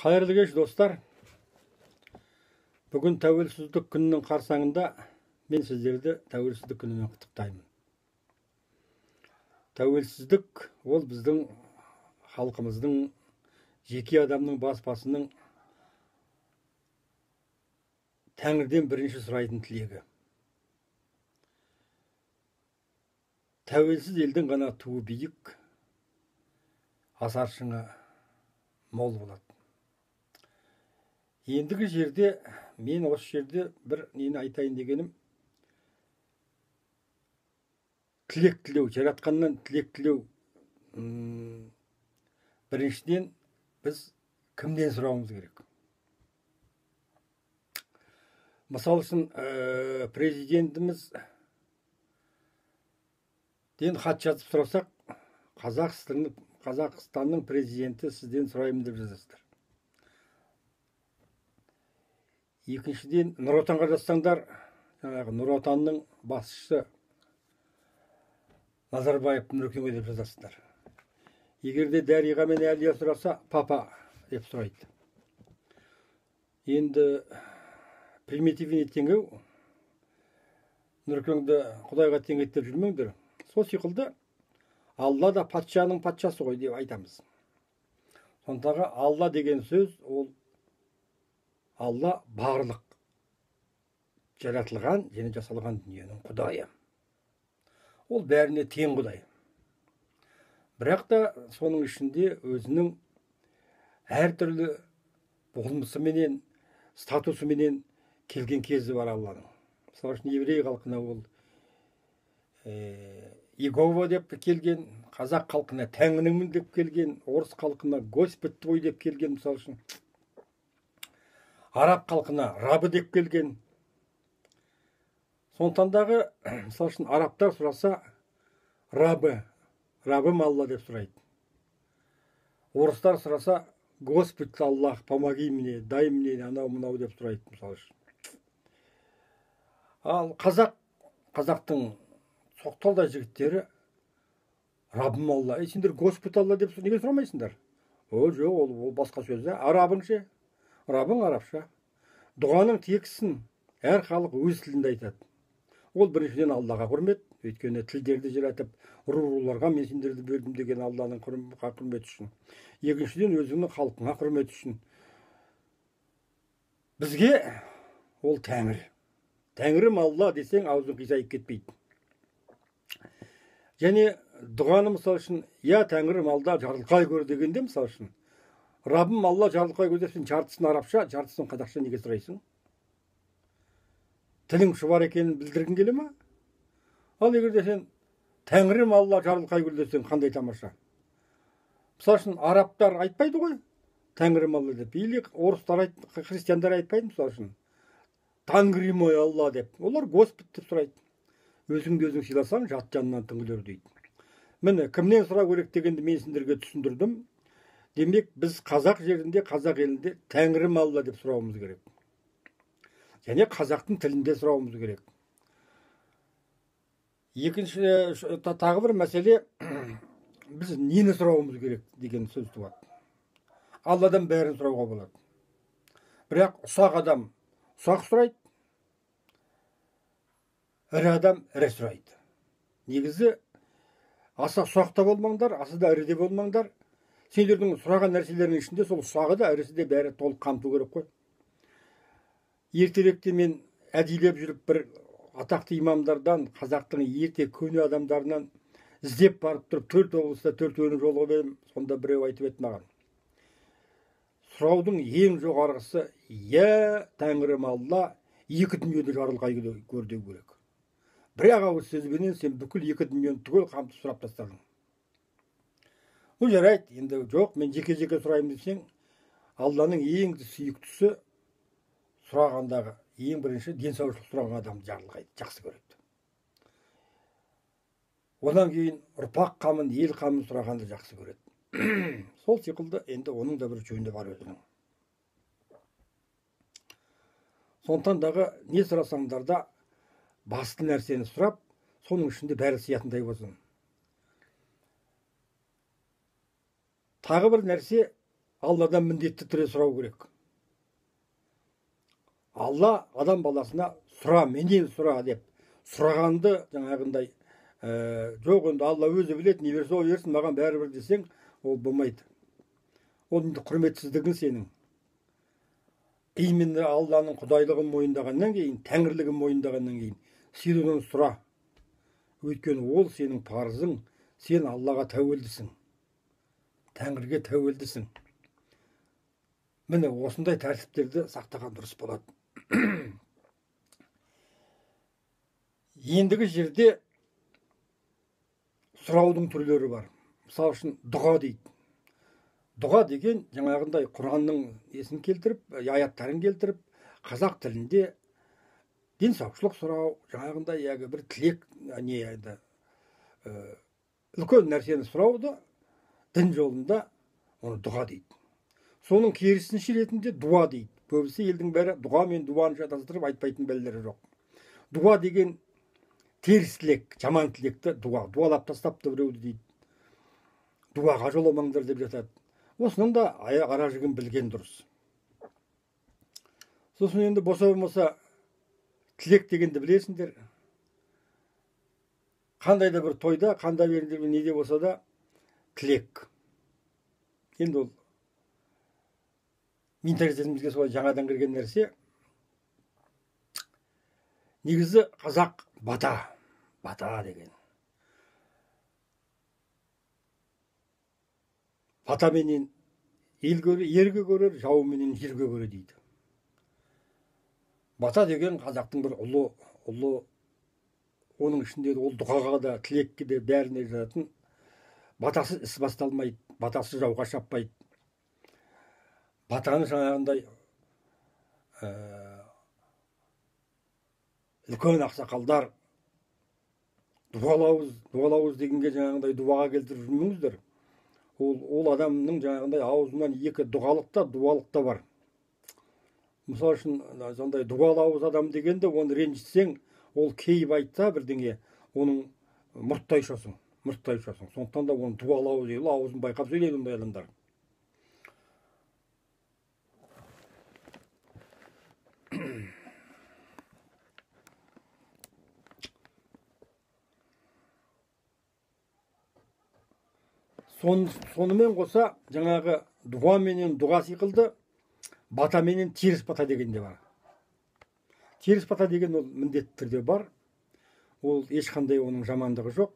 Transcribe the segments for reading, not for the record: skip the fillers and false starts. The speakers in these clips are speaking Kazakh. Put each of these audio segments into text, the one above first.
Қайырлы кеш достар. Бүгін тәуелсіздік күнінің қарсаңында мен сіздерді тәуелсіздік күнімен құттықтаймын. Тәуелсіздік ол біздің халқымыздың, жеке адамның баспасының Тәңірден бірінші сұрайтын тілегі. Тәуелсіз елдің ғана туы биік, асаршыңы мол болады. Ендігі жерде, мен осы жерде бір нені айтайын дегенім, тілек тілеу, жаратқаннан тілек тілеу. Біріншіден біз кімден сұрауымыз керек? Мысал үшін, президентіміз ден хат жазып сұрасақ, Қазақстанның президенті сізден сұраймын деп жазасыздар. Екіншіден, Нұр Отанға жазсаңдар, Нұр Отанның басшысы Назарбаев Нұрекеңе деп жазасыздар. Егер де Дариға мен Әлия сұраса, папа деп сұрайды. Енді примитивіне теңеу, Нұрекеңді Құдайға теңеттеп жүрмеңдер. Сол сиқылды Алла да патшаның патшасы ғой деп айтамыз. Сондағы Алла деген сөз, ол Алла барлық жаратылған және жасалған дүниенің құдайы. Ол бәріне тең құдай. Бірақ та соның ішінде өзінің әртүрлі болмысыменен, статусыменен келген кезі бар Алланың. Мысалы үшін еврей халқына ол Иегова деп келген, қазақ халқына Тәңірімін деп келген, орыс халқына Господь твой деп келген, мысалы үшін араб халқына Рабы деп келген. Сондықтандағы, мысалы үшін арабтар сұраса, Рабым Алла деп сұрайды. Орыстар сұраса, Господь Аллах, помоги мне, дай мне, анау-мынау деп сұрайды, мысалы үшін. Ал қазақтың соқталдай жігіттері Рабым Алла. Сендер Господь Алла деп неге сұрамайсыңдар? Жоқ, ол басқа сөз. Арабың ше? Рабың арабша. Дұғаның текстін әр халық өз тілінде айтады. Ол біріншіден Аллаға құрмет, өйткені тілдерді жаратып, руларға мен сендерді бөлдім деген Алланың құрмет үшін. Екіншіден өзіңнің халқыңа құрмет үшін. Бізге ол Тәңір. Тәңірім Алла десең, аузың қисайып кетпейді. Және дұғаны мысал үшін, я Тәңірім Алла жарылқай көр дегенде мысал үшін, Рабым Алла жарылқай көр деп сен жартысын арабша, жартысын қазақша неге сұрайсың? Тілің шұбар екенін білдіргің келе ма? Ал егер де сен Тәңірім Алла жарылқай көр десең қандай тамаша? Мысал үшін арабтар айтпайды ғой, Тәңірім Алла деп. Или орыстар, христиандар айтпайды мысал үшін. Тәңірі мой Алла деп. Олар Господь деп сұрайды. Өзіңді өзің сыйласаң, жат жанынан түңілер дейді. Міне, кімнен сұрау керек дегенді мен сендерге түсіндірдім. Демек, біз қазақ жерінде, қазақ елінде Тәңірім Алла деп сұрауымыз керек. Және қазақтың тілінде сұрауымыз керек. Екінші, тағы бір мәселе, біз нені сұрауымыз керек деген сөз туады. Алладан бәрін сұрауға болады. Бірақ ұсақ адам ұсақ сұрайды, ірі адам ірі сұрайды. Негізі, аса ұсақ та болмаңдар, аса да ірі де болмаңдар. Сендердің сұраған нәрселерінің ішінде сол ұсағы да ірісі де бәрі толық қамту керек қой. Ертеректе мен әдейлеп жүріп бір атақты имамдардан, қазақтың ерте көне адамдарынан іздеп барып тұрып, 4 облыста 4-ені жолығып едім. Сонда біреу айтып еді маған. Сұраудың ең жоғарғысы, я Тәңірім Алла, екі дүниеде жарылқай көр деу керек. Бір ауыз сөзбенен сен бүкіл екі дүниені түгел қамтып сұрап тастадың. Бұл жарайды, енді жоқ, мен жеке-жеке сұрайым десең, Алланың ең сүйіктісі сұрағандағы ең бірінші денсаулық сұраған адамды жарылқайды, жақсы көреді. Одан кейін ұрпақ қамын, ел қамын сұрағанды жақсы көреді. Сол сиқылды енді оның да бір жөні бар өзінің. Сондықтандағы не сұрасаңдар да басты нәрсені сұрап, соның ішінде бәрі сиятындай болсын. Тағы бір нәрсе, Алладан міндетті түрде сұрау керек. Алла адам баласына сұра, менен сұра деп сұрағанды жаңағындай жоқ, енді Алла өзі біледі, не берсе ол берсін, маған бәрібір десең, ол болмайды. Ол енді құрметсіздігің сенің. Именно Алланың құдайлығын мойындағаннан кейін, тәңірлігін мойындағаннан кейін сен одан сұра. Өйткені ол сенің парызың, сен Аллаға тәуелдісің, тәңірге тәуелдісің. Міне осындай тәртіптерді сақтаған дұрыс болады. Ендігі жерде сұраудың түрлері бар. Мысалы үшін дұға дейді. Дұға деген жаңағындай Құранның есін келтіріп, аяттарын келтіріп, қазақ тілінде денсаулық сұрау, жаңағындай яғы бір тілек, не еді, үлкен нәрсені сұрауды дін жолында оны дұға дейді. Соның керісінше ретінде дуа дейді. Көбісі елдің бәрі дұға мен дуаны шатастырып айтпайтын бәлелері жоқ. Дуа деген теріс тілек, жаман тілекті дуа. Дуалап тастапты біреуді дейді. Дуаға жоламаңдар деп жатады. Осының да ара жігін білген дұрыс. Сосын енді боса болмаса тілек дегенді білесіңдер. Қандай да бір тойда, қандай бір неде болса да тілек. Енді ол менталитетімізге солай жаңадан кірген нәрсе. Негізі қазақ бата деген. Бата менен ерге көрер, жау менен жерге көрер дейді. Бата деген қазақтың бір ұлы, оның ішінде ол дұғаға да, тілекке де бәріне жататын. Батасыз іс басталмайды, батасыз жауға шаппайды. Батаны жаңағындай үлкен ақсақалдар дуалауыз дегенге жаңағындай дуаға келтіріп жүрмеңіздер. Ол адамның жаңағындай аузынан екі дуалық та бар. Мысалы үшін сондай дуалауыз адам дегенде оны ренжітсең, ол кейіп айтса бірдеңе, оның мұрттай ұшасың. Сондықтан да оны дуалауыз дейді, аузын байқап сөйлейді ондай адамдар. Сонымен қоса жаңағы дуа менен дұға сиқылды, бата менен теріс бата деген де бар. Теріс бата деген ол міндетті түрде бар. Ол ешқандай оның жамандығы жоқ.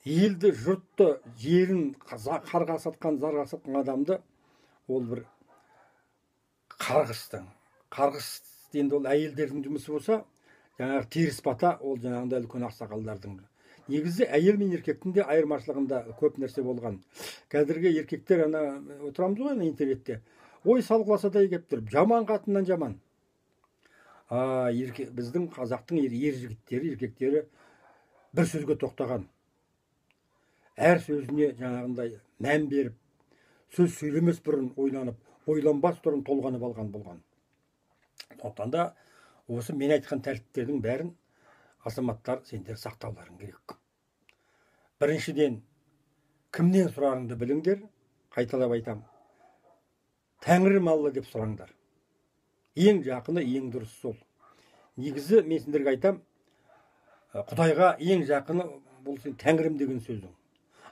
Елді, жұртты, жерін қарға сатқан, зарға сатқан адамды ол бір қарғыстың. Қарғыс енді ол әйелдердің жұмысы болса, жаңағы теріс бата ол жаңағындай үлкен ақсақалдардың. Негізі әйел мен еркектің де айырмашылығында көп нәрсе болған. Қазіргі еркектер отырамыз ғой интернетте. Ой салғыласа да кеп тұрып, жаман қатыннан жаман. Біздің қазақтың еркектері бір сөзге тоқтаған. Әр сөзіне жаңағындай мән беріп, сөз сөйлемес бұрын ойланып, ойланбас бұрын толғанып алған болған. Сондықтан да осы мен айтқан тәртіптердің бәрін азаматтар сендер сақтауларың керек. Біріншіден, кімнен сұрарыңды біліңдер, қайталап айтам. Тәңірім Алла деп сұраңдар. Ең жақыны, ең дұрыс сол. Негізі мен сендерге айтам, Құдайға ең жақыны бұл сен Тәңірім деген сөзің.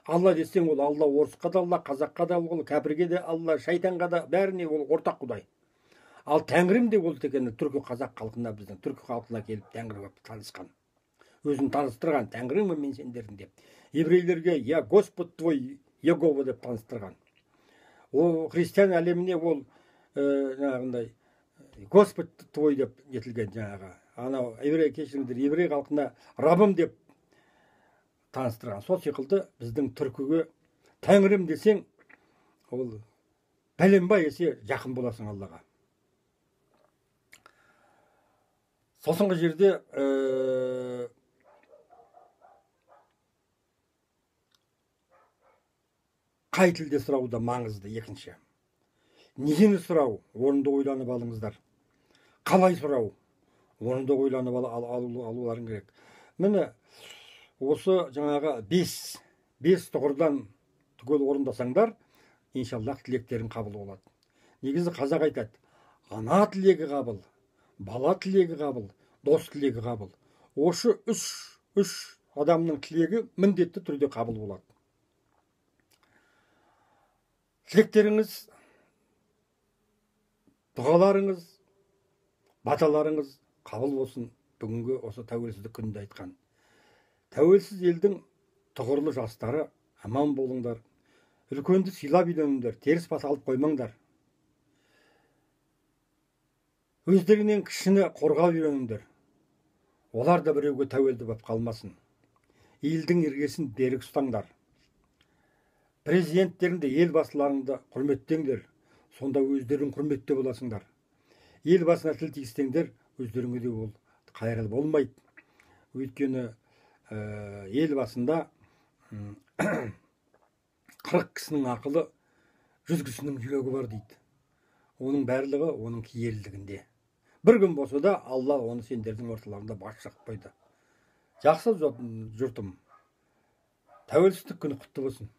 Алла десең ол Алла, орысқа да Алла, қазаққа да Алла, кәпірге де Алла, шайтанға да бәріне ол ортақ Құдай. Ал Тәңірім де ол деген түркі қазақ халқына, біздің түркі халқына келіп Тәңірге танысқан. Өзін таныстырған, Тәңірім мен сендердің деп. Еврейлерге я Господь твой Егова деп таныстырған. Ол христиан әлеміне ол жаңағындай Господь твой деп жетілген жаңағы. Анау кешіріңдер, еврей халқына Рабым деп таныстырған. Сол секілді біздің түркіге Тәңірім десең, ол бәленбай есе жақын боласың Аллаға. Соңғы жерде қай тілде сұрау да маңызды. Екінші, нені сұрау, орынды ойланып алыңыздар. Қалай сұрау, орынды ойланып алуларың керек. Міне осы жаңағы бес тұғырдан түгел орындасаңдар, иншаллах тілектерің қабыл болады. Негізі қазақ айтады, ана тілегі қабыл, бала тілегі қабыл, дос тілегі қабыл. Осы үш адамның тілегі міндетті түрде қабыл болады. Тілектеріңіз, дұғаларыңыз, баталарыңыз қабыл болсын. Бүгінгі осы тәуелсіздік күнінде айтқан. Тәуелсіз елдің тұғырлы жастары, аман болыңдар. Үлкенді сыйлап үйреніңдер, теріс бата алып қоймаңдар. Өздерінен кішіні қорғап үйреніңдер. Олар да біреуге тәуелді болып қалмасын. Елдің іргесін берік ұстаңдар. Президенттеріңді, елбасыларыңды құрметтеңдер. Сонда өздерің құрметте боласыңдар. Елбасына тіл тигізсеңдер, өздеріңе де ол қайырлы болмайды. Өйткені елбасында 40 кісінің ақылы, 100 кісінің жүрегі бар дейді. Оның барлығы оның киелілігінде. Bir gün болса да Алла оны сендердің орталарында бас жағып қойды. Жақсы жұртым, тәуелсіздік күні құтты болсын.